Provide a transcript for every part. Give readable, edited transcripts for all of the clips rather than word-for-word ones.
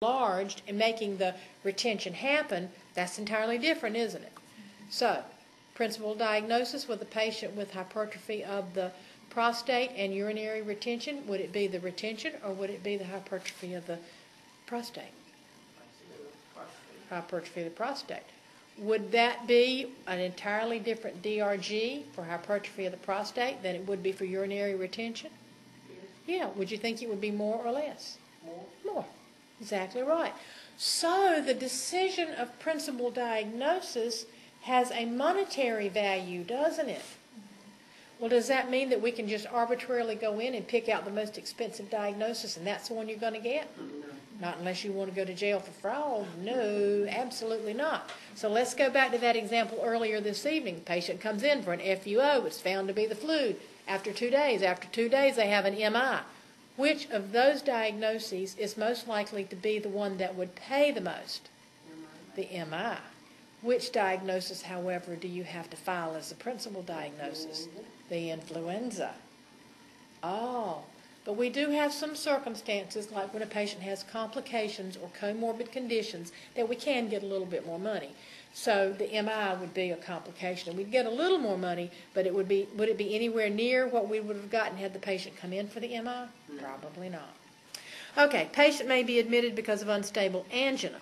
enlarged and making the retention happen, that's entirely different, isn't it? So, principal diagnosis with a patient with hypertrophy of the prostate and urinary retention, would it be the retention or would it be the hypertrophy of the prostate? Hypertrophy of the prostate. Would that be an entirely different DRG for hypertrophy of the prostate than it would be for urinary retention? Yeah. Would you think it would be more or less? More. Exactly right. So the decision of principal diagnosis has a monetary value, doesn't it? Well, does that mean that we can just arbitrarily go in and pick out the most expensive diagnosis and that's the one you're going to get? Not unless you want to go to jail for fraud. No, absolutely not. So let's go back to that example earlier this evening. The patient comes in for an FUO. It's found to be the flu. After 2 days, they have an MI. Which of those diagnoses is most likely to be the one that would pay the most? The MI. Which diagnosis, however, do you have to file as the principal diagnosis? The influenza. Oh, but we do have some circumstances, like when a patient has complications or comorbid conditions, that we can get a little bit more money. So the MI would be a complication. We'd get a little more money, but would it be anywhere near what we would have gotten had the patient come in for the MI? No. Probably not. Okay, patient may be admitted because of unstable angina.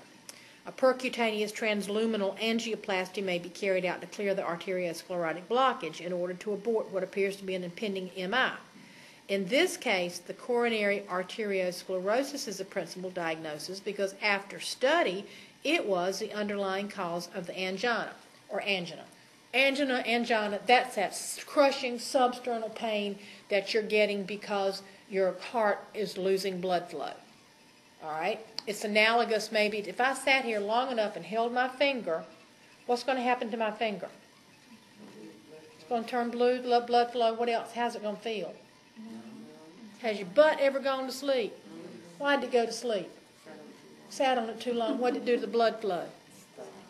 A percutaneous transluminal angioplasty may be carried out to clear the arteriosclerotic blockage in order to abort what appears to be an impending MI. In this case, the coronary arteriosclerosis is a principal diagnosis because after study, it was the underlying cause of the angina, or angina. Angina, that's that crushing substernal pain that you're getting because your heart is losing blood flow. All right? It's analogous maybe, if I sat here long enough and held my finger, what's going to happen to my finger? It's going to turn blue, blood flow. What else? How's it going to feel? Has your butt ever gone to sleep? Why did it go to sleep? Sat on it too long. What did it do to the blood flow?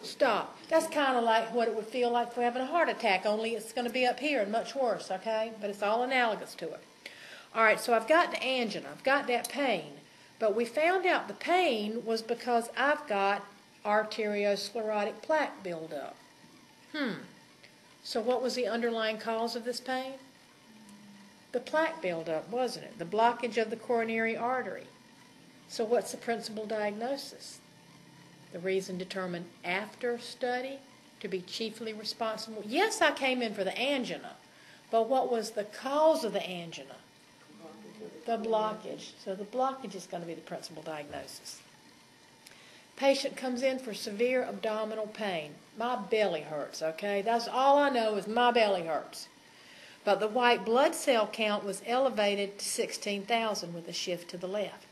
Stop. That's kind of like what it would feel like for having a heart attack, only it's going to be up here and much worse, okay? But it's all analogous to it. All right, so I've got the angina. I've got that pain. But we found out the pain was because I've got arteriosclerotic plaque buildup. So what was the underlying cause of this pain? The plaque buildup, wasn't it? The blockage of the coronary artery. So what's the principal diagnosis? The reason determined after study to be chiefly responsible. Yes, I came in for the angina, but what was the cause of the angina? The blockage. So the blockage is going to be the principal diagnosis. Patient comes in for severe abdominal pain. My belly hurts, okay? That's all I know is my belly hurts. But the white blood cell count was elevated to 16,000 with a shift to the left.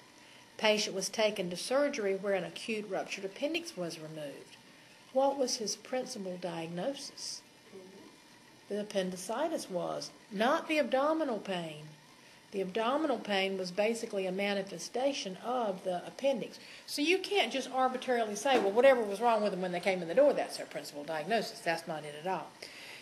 Patient was taken to surgery where an acute ruptured appendix was removed. What was his principal diagnosis? The appendicitis was, not the abdominal pain. The abdominal pain was basically a manifestation of the appendix. So you can't just arbitrarily say, well, whatever was wrong with them when they came in the door, that's their principal diagnosis. That's not it at all.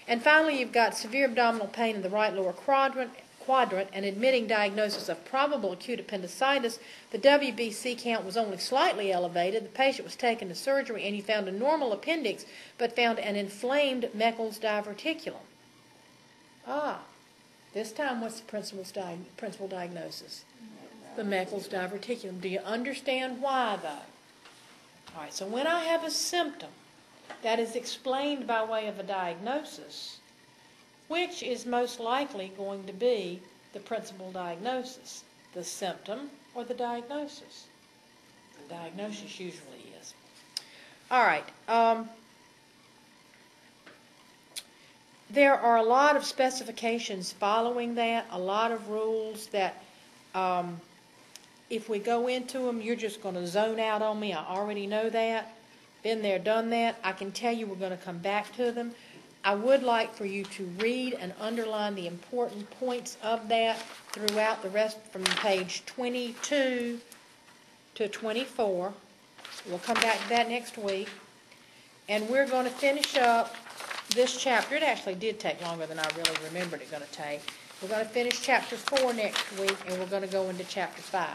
And finally, you've got severe abdominal pain in the right lower quadrant, and admitting diagnosis of probable acute appendicitis. The WBC count was only slightly elevated. The patient was taken to surgery, and he found a normal appendix, but found an inflamed Meckel's diverticulum. This time, what's the principal diagnosis? The Meckel's diverticulum. Do you understand why, though? All right, so when I have a symptom that is explained by way of a diagnosis, which is most likely going to be the principal diagnosis? The symptom or the diagnosis? The diagnosis usually is. All right. There are a lot of specifications following that, a lot of rules that if we go into them, you're just going to zone out on me. I already know that. Been there, done that. I can tell you we're going to come back to them. I would like for you to read and underline the important points of that throughout the rest from page 22 to 24. We'll come back to that next week. And we're going to finish up this chapter. It actually did take longer than I really remembered it going to take. We're going to finish chapter 4 next week, and we're going to go into chapter 5.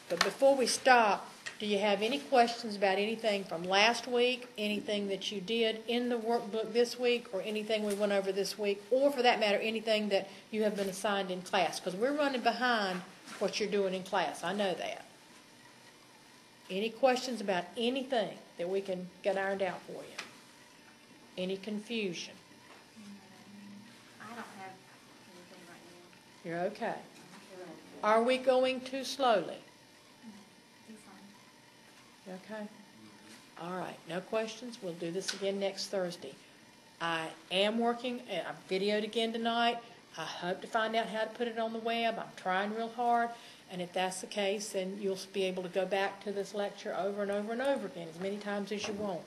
But before we stop, Do you have any questions about anything from last week, anything that you did in the workbook this week, or anything we went over this week, or for that matter, anything that you have been assigned in class? Because we're running behind what you're doing in class. I know that. Any questions about anything that we can get ironed out for you? Any confusion? I don't have anything right now. You're okay. Are we going too slowly? Be fine. Okay. All right. No questions. We'll do this again next Thursday. I am working. I videoed again tonight. I hope to find out how to put it on the web. I'm trying real hard. And if that's the case, then you'll be able to go back to this lecture over and over and over again, as many times as you want.